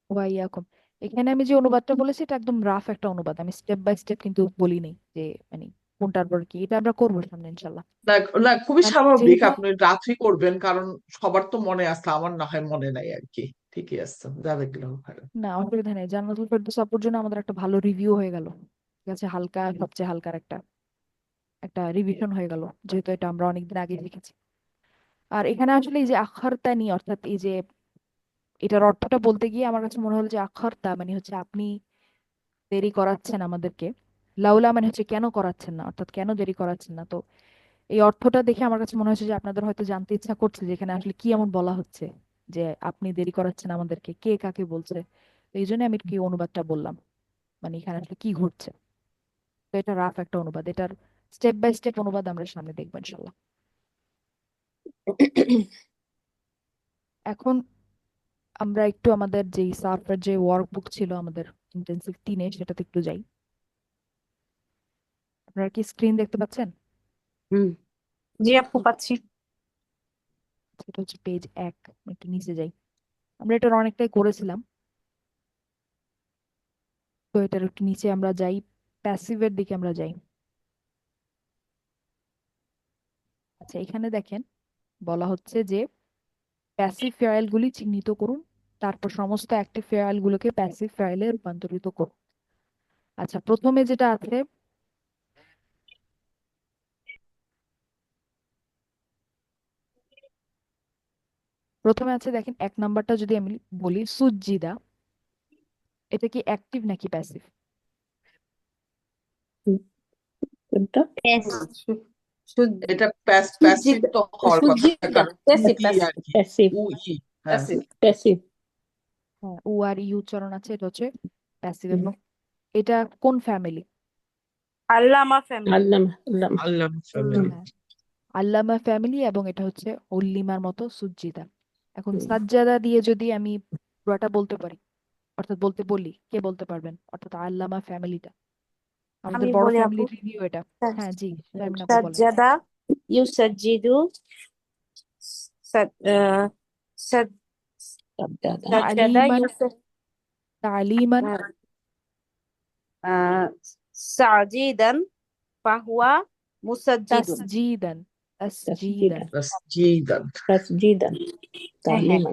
ওয়াইয়াকুম, এখানে আমি যে অনুবাদটা বলেছি এটা একদম রাফ একটা অনুবাদ, আমি স্টেপ বাই স্টেপ কিন্তু বলি নাই যে মানে কোনটার পর কি। এটা আমরা করবো সামনে ইনশাল্লাহ। না না, খুবই কারণ স্বাভাবিক, যেহেতু আপনি রাত্রি করবেন, কারণ সবার তো মনে আছে, আমার না হয় মনে নাই আর কি। ঠিকই আছে, যাদের হোক হাগান। না, অসুবিধা নেই, জান্নাতুল ফেরদৌস আপুর জন্য আমাদের একটা ভালো রিভিউ হয়ে গেল। ঠিক আছে, হালকা, সবচেয়ে হালকার একটা একটা রিভিশন হয়ে গেল, যেহেতু এটা আমরা অনেকদিন আগে শিখেছি। আর এখানে আসলে এই যে আখারতানি, অর্থাৎ এই যে এটার অর্থটা বলতে গিয়ে আমার কাছে মনে হলো যে আখারতা মানে হচ্ছে আপনি দেরি করাচ্ছেন আমাদেরকে, লাউলা মানে হচ্ছে কেন করাচ্ছেন না, অর্থাৎ কেন দেরি করাচ্ছেন না। তো এই অর্থটা দেখে আমার কাছে মনে হচ্ছে যে আপনাদের হয়তো জানতে ইচ্ছা করছে যে এখানে আসলে কি এমন বলা হচ্ছে যে আপনি দেরি করাচ্ছেন আমাদেরকে, কে কাকে বলছে। তো এই জন্য আমি কি অনুবাদটা বললাম, মানে এখানে আসলে কি ঘটছে। তো এটা রাফ একটা অনুবাদ, এটার স্টেপ বাই স্টেপ অনুবাদ আমরা সামনে দেখবো ইনশাল্লাহ। এখন আমরা একটু আমাদের যেই সার্ফের যে ওয়ার্কবুক ছিল আমাদের ইন্টেন্সিভ 3-এ, সেটাতে একটু যাই। আপনারা কি স্ক্রিন দেখতে পাচ্ছেন? হুম জি আপু পাচ্ছি। সেটা হচ্ছে পেজ 1, একটু নিচে যাই। আমরা এটার অনেকটাই করেছিলাম, তো এটার একটু নিচে আমরা যাই, প্যাসিভের দিকে আমরা যাই। আচ্ছা, এখানে দেখেন বলা হচ্ছে যে প্যাসিভ ফেয়ারগুলি চিহ্নিত করুন, তারপর সমস্ত অ্যাক্টিভ ফেয়ারগুলোকে প্যাসিভ ফেয়ারে রূপান্তরিত করুন। আচ্ছা, প্রথমে যেটা আছে, প্রথমে আছে দেখেন 1 নাম্বারটা যদি আমি বলি সুজ্জিদা, এটা কি অ্যাক্টিভ নাকি প্যাসিভ? কোনটা? এটা প্যাসিভ সুজিত তো হওয়ার কথা, সুজিতা কারণ প্যাসিভ ই প্যাসিভ আর কি, প্যাসিভ, উ ই। হ্যাঁ, প্যাসিভ। প্যাসিভ। হ্যাঁ, উ আর ইউ উচ্চারণ আছে, এটা হচ্ছে প্যাসিভ। এবং এটা কোন ফ্যামিলি? আল্লামা ফ্যামিলি। আল্লামা, আল্লামা। আল্লাহ ফ্যামিলি। হ্যাঁ, আল্লামা ফ্যামিলি, এবং এটা হচ্ছে উল্লিমার মতো সুজ্জিদা। এখন সাজ্জাদা দিয়ে যদি আমি পুরোটা বলতে পারি, অর্থাৎ বলতে বলি, কে বলতে পারবেন? অর্থাৎ আল্লামা ফ্যামিলিটা, আমাদের আমি বড় বলি আপু। ফ্যামিলির রিভিউ এটা। হ্যাঁ জি, শারমিন আপু বলেন। সাজ্জাদা ইউসাজ্জিদু সাদ সাদ সাজ্জাদা, সাজ্জাদা তালিমান, তালিমান, সাজিদান ফাহুয়া মুসাজ্জিদুন। তাসজিদান, তাসজিদান। তাসজিদান, তাসজিদান। তাসজিদান, হ্যাঁ হ্যাঁ, তালিমা।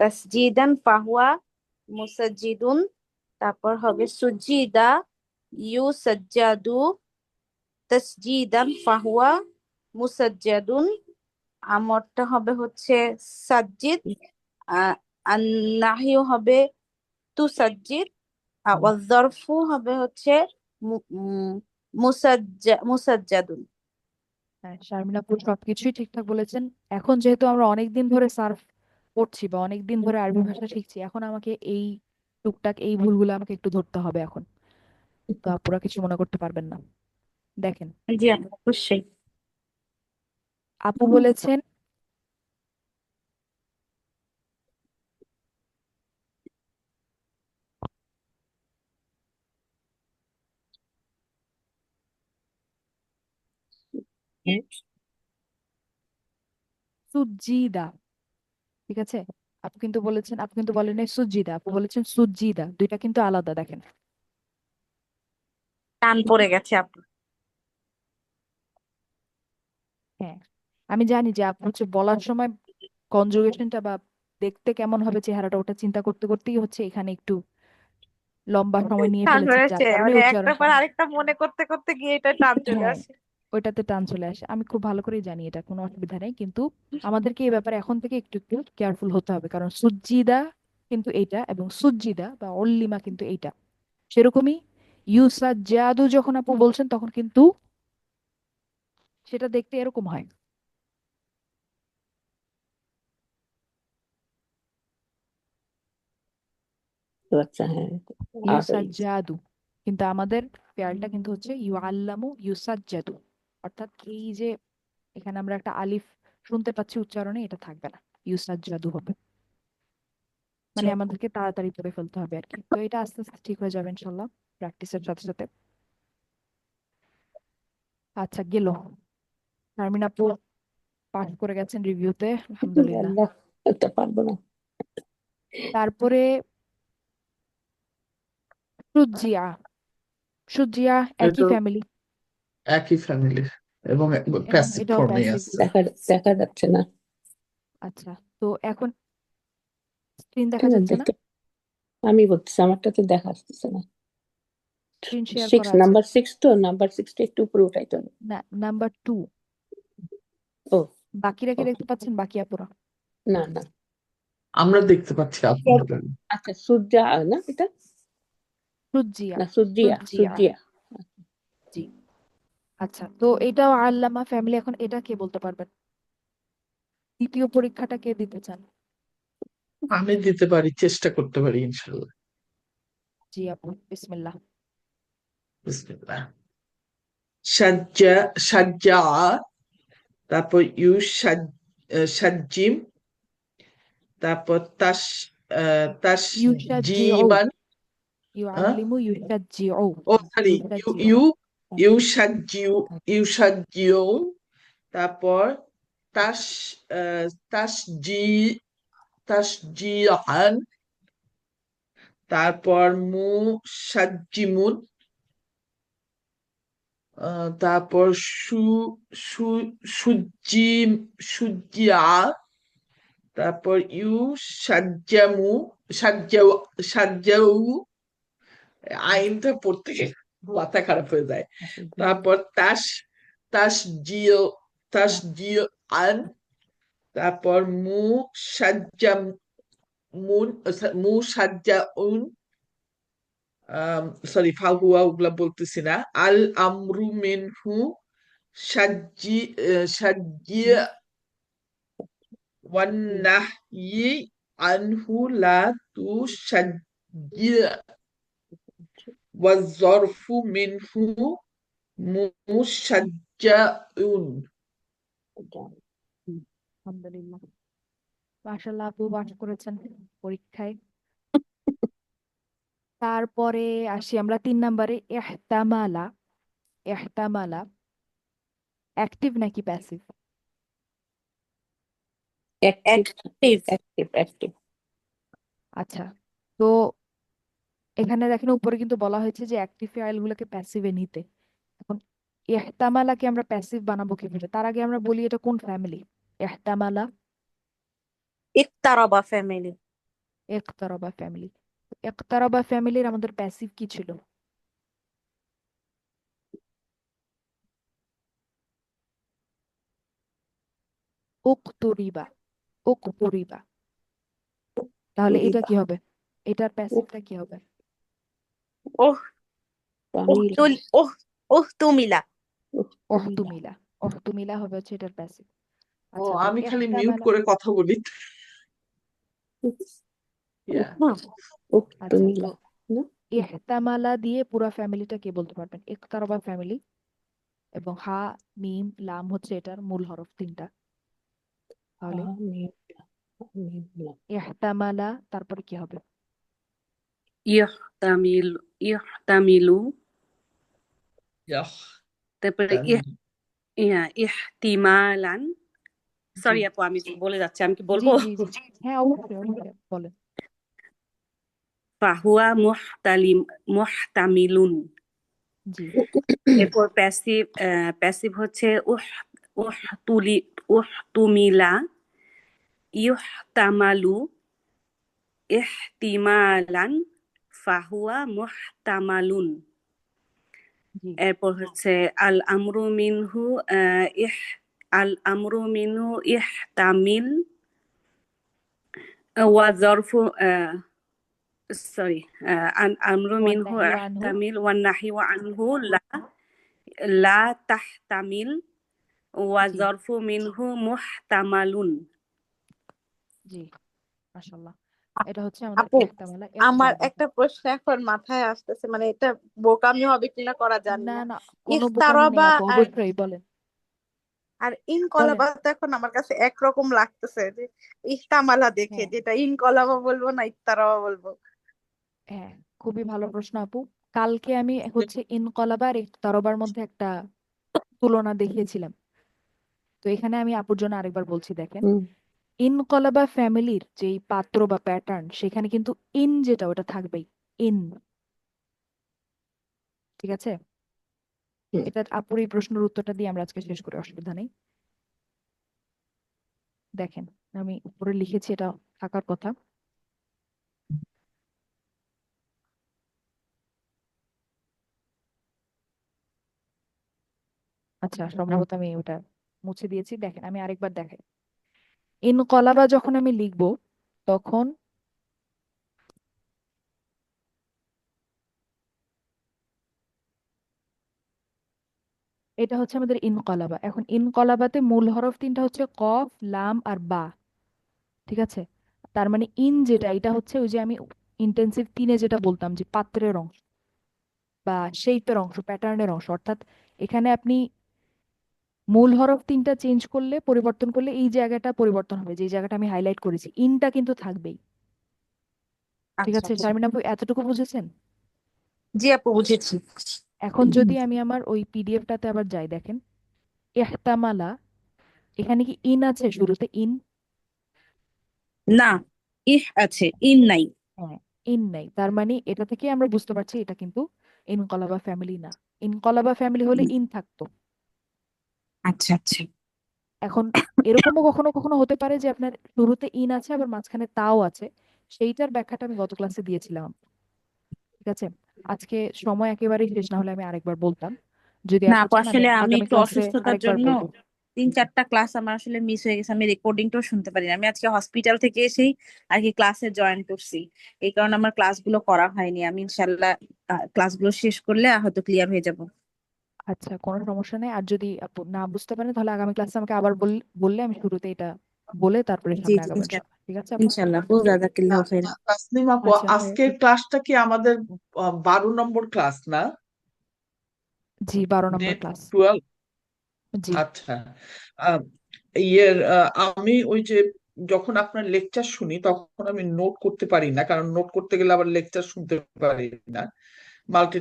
তাসজিদান ফাহুয়া মুসাজ্জিদুন। তারপর হবে সুজিদা ইউসাজ্জাদু তাসজিদান ফাহুয়া মুসাজ্জাদুন। আমরটা হবে হচ্ছে সাজ্জিদ, নাহিও হবে তুসাজ্জিদ, ওয়াজ্জারফু হবে হচ্ছে মুসাজ্জাদুন। হ্যাঁ, শারমিন আপু সবকিছুই ঠিকঠাক বলেছেন। এখন যেহেতু আমরা অনেকদিন ধরে সার্ফ পড়ছি বা অনেকদিন ধরে আরবি ভাষা শিখছি, এখন আমাকে এই টুকটাক এই ভুলগুলো আমাকে একটু ধরতে হবে এখন। তো আপুরা কিছু মনে করতে পারবেন না। দেখেন, জি আপু, অবশ্যই। আপু বলেছেন সুজিদা, ঠিক আছে? আপু কিন্তু বলেছেন, আপনি কিন্তু বলেন নাই সুজিদা, আপু বলেছেন সুজিদা, দুইটা কিন্তু আলাদা, দেখেন। টান পড়ে গেছে আপু। হ্যাঁ, আমি জানি যে আপু হচ্ছে বলার সময় কনজুগেশনটা বা দেখতে কেমন হবে চেহারাটা, ওটা চিন্তা করতে করতেই হচ্ছে এখানে একটু লম্বা সময় নিয়ে টান ফেলেছেন, যার পড়েছে কারণে মানে উচ্চারণ। একটার পর আরেকটা মনে করতে করতে গিয়ে এটা টান চলে হ্যাঁ, আসে। ওইটাতে টান চলে আসে, আমি খুব ভালো করেই জানি, এটা কোনো অসুবিধা নেই, কিন্তু আমাদেরকে এই ব্যাপারে এখন থেকে একটু একটু কেয়ারফুল হতে হবে, কারণ সুজিদা কিন্তু এইটা এবং সুজিদা বা অল্লিমা কিন্তু এইটা। সেরকমই ইউসা জাদু যখন আপু বলছেন তখন কিন্তু সেটা দেখতে এরকম হয়, তো আচ্ছা, হ্যাঁ, আর ইউসা ওই জাদু। কিন্তু আমাদের ফেয়ালটা কিন্তু হচ্ছে ইউ আল্লামু ইউসা জাদু, অর্থাৎ এই যে এখানে আমরা একটা আলিফ শুনতে পাচ্ছি উচ্চারণে, এটা থাকবে না, ইউসা জাদু হবে, মানে আমাদেরকে তাড়াতাড়ি করে ফেলতে হবে আর কি। তো এটা আস্তে আস্তে ঠিক হয়ে যাবে ইনশাল্লাহ, প্র্যাকটিসের সাথে সাথে। আচ্ছা, গেল। শারমিন আপু পাস করে গেছেন রিভিউতে, আলহামদুলিল্লাহ। আল্লাহ, এটা পারবো না। তারপরে সুজিয়া, সুজিয়া একই এটা ফ্যামিলি একই ফ্যামিলির এবং এবং প্যাসিভ এটাও ফর্মে প্যাসিভ। আছে। দেখা যাচ্ছে না। আচ্ছা, তো এখন স্ক্রিন দেখা কেন যাচ্ছে না? দেখতে, আমি বলতেছি আমারটাতে দেখা আসতেছে না। স্ক্রিন শেয়ার 6, করা আছে। নাম্বার 6, তো নাম্বার 6টা একটু উপরে উঠাইতে হবে। না, নাম্বার 2। ও, বাকিরা কি ওকে, দেখতে পাচ্ছেন? বাকি আপুরা? না না, আমরা দেখতে পাচ্ছি আপনাদের। আচ্ছা, সূর্যা না এটা, সুজিয়া, না সূর্যিয়া, সুজিয়া, সূর্যিয়া। জি। আচ্ছা, তো এটাও আল্লামা ফ্যামিলি, এখন এটা কে বলতে পারবেন? দ্বিতীয় পরীক্ষাটা কে দিতে চান? আমি দিতে পারি, চেষ্টা করতে পারি ইনশাল্লাহ। জি আপু, বিসমিল্লাহ। বিসমিল্লাহ। সাজ্জা, সাজ্জা, তারপর সাজ্জিম, তারপর ইউশাজ্জিউ, তাসজিমান, ইউআল্লিমু ইউশাজ্জিউ, ও সরি, ইউশাজ্জিউ। ইউসাজ্জিউ, তারপর তাস তাসজি তাসজিআন, তারপর সাজ্জিমুন, তারপর সু সু সুজ্জিম সুজ্জিয়া, তারপর সাজ্জামু সাজ্জাউ সাজ্জাউ, আইনটা পড়তে গেলে মাথা খারাপ হয়ে যায়। তারপর তাসজিও তাসজিআন, তারপর সাজ্জামুন সাজ্জাউন, সরি ফাহুয়া ওগুলা বলতেছি না, আল আমরু মিনহু সাজ্জি সাজ্জি ওয়ান নাহয়ি আনহু লা তুসাজ্জি ওয়াজ-জরফু মিনহু মুসাজ্জাউন। আলহামদুলিল্লাহ, মাশাআল্লাহ আপু পাস করেছেন পরীক্ষায়। তারপরে আসি আমরা 3 নম্বরে, ইহতামালা। ইহতামালা অ্যাক্টিভ নাকি passive? Active, active. Active, active. আচ্ছা, তো এখানে দেখেন উপরে কিন্তু বলা হয়েছে যে অ্যাক্টিভ ফাইল গুলোকে প্যাসিভে নিতে। এখন ইহতামালাকে আমরা প্যাসিভ বানাবো কিভাবে? তার আগে আমরা বলি এটা কোন ফ্যামিলি। ইহতামালা ইকতারাবা ফ্যামিলি। ইকতারাবা ফ্যামিলি। ইকতারাবা ফ্যামিলির আমাদের প্যাসিভ কি ছিল? উকতুরিবা, উকতুরিবা। তাহলে এটা তুরিবা, কি হবে? এটার প্যাসিভটা কি হবে? ওহ, তামিলা, ওহ, ওহ তুমিলা। তুমিলা। অহতুমিলা, অহতুমিলা হবে হচ্ছে এটার প্যাসিভ। ও, আচ্ছা, তো আমি খালি মিউট ইহতামালা। করে কথা বলি। Yeah. আচ্ছা, তো তুমিলা না, ইহতামালা দিয়ে পুরো ফ্যামিলিটা কে বলতে পারবেন? ইকতারাবা ফ্যামিলি, এবং হা মিম লাম হচ্ছে এটার মূল হরফ 3টা। তাহলে তামিলা, তামিলা। ইহতামালা তারপরে কি হবে? ইহতামিলু, Yeah. তারপরে তামিল। ইহতিমালান, সরি জি আপু, আমি বলে যাচ্ছি, আমি কি জি বলবো? জি জি হ্যাঁ অবশ্যই অবশ্যই বলেন। ফাহুয়া মুহতামিলুন। জি এরপর প্যাসিভ, প্যাসিভ হচ্ছে উহতুমিলা, ইহতামালু, ইহতিমালান, ফাহুয়া মুহতামালুন। জি এরপর হচ্ছে আল আমরু মিনহু, আল আমরু মিনহু ইহতামিল, ওয়া জরফু, সরি, আমরু মিনহু ওয়ান্নাহি আনহু ইহতামিল ওয়ান নাহিউ আনহু লা তাহতামিল, ওয়া জি জরফু মিনহু মুহতামালুন। জি মাশাআল্লাহ। এটা হচ্ছে আমাদের আপু, ইহতামালা আমার ইহতামালা। একটা প্রশ্ন এখন মাথায় আসতেছে, মানে এটা বোকামি হবে কিনা করা জানি না না। না কোনো বোকামি নেই ইখতারাবা আপু, আর অবশ্যই বলেন বলেন। ইনকলাবা তো এখন আমার কাছে একরকম লাগতেছে, যে ইহতামালা দেখে, হ্যাঁ যেটা ইনকলাবা বলবো না ইখতারাবা বলবো। হ্যাঁ খুবই ভালো প্রশ্ন আপু। কালকে আমি হচ্ছে ইনকলাবা আর ইখতারাবার মধ্যে একটা তুলনা দেখিয়েছিলাম। তো এখানে আমি আপুর জন্য আরেকবার বলছি, দেখেন হুম ইনকলাবা ফ্যামিলির যেই পাত্র বা প্যাটার্ন, সেখানে কিন্তু ইন যেটা ওটা থাকবেই। ইন, ঠিক আছে? হুম এটা আপুর এই প্রশ্নের উত্তরটা দিয়ে আমরা আজকে শেষ করি, অসুবিধা নেই। দেখেন আমি উপরে লিখেছি এটা থাকার কথা। আচ্ছা সম্ভবত আমি ওটা মুছে দিয়েছি, দেখেন আমি আরেকবার দেখাই। ইনকলাবা যখন আমি লিখবো তখন এটা হচ্ছে আমাদের ইনকলাবা। এখন ইনকলাবাতে মূল হরফ তিনটা হচ্ছে কফ, লাম আর বা, ঠিক আছে? তার মানে ইন যেটা, এটা হচ্ছে ওই যে আমি ইন্টেন্সিভ তিনে যেটা বলতাম যে পাত্রের অংশ বা শেপের অংশ, প্যাটার্নের অংশ। অর্থাৎ এখানে আপনি মূল হরফ তিনটা চেঞ্জ করলে, পরিবর্তন করলে এই জায়গাটা পরিবর্তন হবে, যে জায়গাটা আমি হাইলাইট করেছি। ইনটা কিন্তু থাকবেই, ঠিক আচ্ছা আছে? আচ্ছা, শারমিন আপু এতটুকু বুঝেছেন? জি আপু বুঝেছি। এখন যদি আমি আমার ওই পিডিএফটাতে আবার যাই, দেখেন ইহতামালা, এখানে কি ইন আছে শুরুতে? ইন, না, ইহ আছে, ইন নাই। হ্যাঁ ইন নাই। তার মানে এটা থেকে আমরা বুঝতে পারছি এটা কিন্তু ইনকলাবা ফ্যামিলি না। ইনকলাবা ফ্যামিলি হলে ইন থাকতো। আচ্ছা আচ্ছা, এখন এরকমও কখনো কখনো হতে পারে যে আপনার শুরুতে ইন আছে আবার মাঝখানে তাও আছে। সেইটার ব্যাখ্যাটা আমি গত ক্লাসে দিয়েছিলাম, ঠিক আছে? আজকে সময় একেবারেই শেষ, না হলে আমি আরেকবার বলতাম। যদি না আপু আপু, চান আমি আসলে আমি আগামী একটু ক্লাসে অসুস্থতার আরেকবার জন্য বলবো। 3-4টা ক্লাস আমার আসলে মিস হয়ে গেছে, আমি রেকর্ডিংটাও শুনতে পারি না। আমি আজকে হসপিটাল থেকে এসেই আর কি ক্লাসে জয়েন করছি, এই কারণে আমার ক্লাসগুলো করা হয়নি। আমি ইনশাল্লাহ ক্লাসগুলো শেষ করলে হয়তো ক্লিয়ার হয়ে যাব। আচ্ছা কোনো সমস্যা নেই। আর যদি আপু না বুঝতে পারেন তাহলে আগামী ক্লাসে আমাকে আবার বললে আমি শুরুতে এটা বলে তারপরে জি সামনে জি, আগাবো ইনশাল্লাহ ইনশাআল্লাহ, ঠিক আছে আপু? ইনশাল্লাহ আপু, জাযাকাল্লাহু খাইরান। তাসনিম আপু, আচ্ছা আজকের ক্লাসটা কি আমাদের 12 নম্বর ক্লাস না? জি 12 নম্বর ডেট ক্লাস। 12। জি আচ্ছা। আহ, আমি ওই যে যখন আপনার লেকচার শুনি তখন আমি নোট করতে পারি না, কারণ নোট করতে গেলে আবার লেকচার শুনতে পারি না। মাল্টি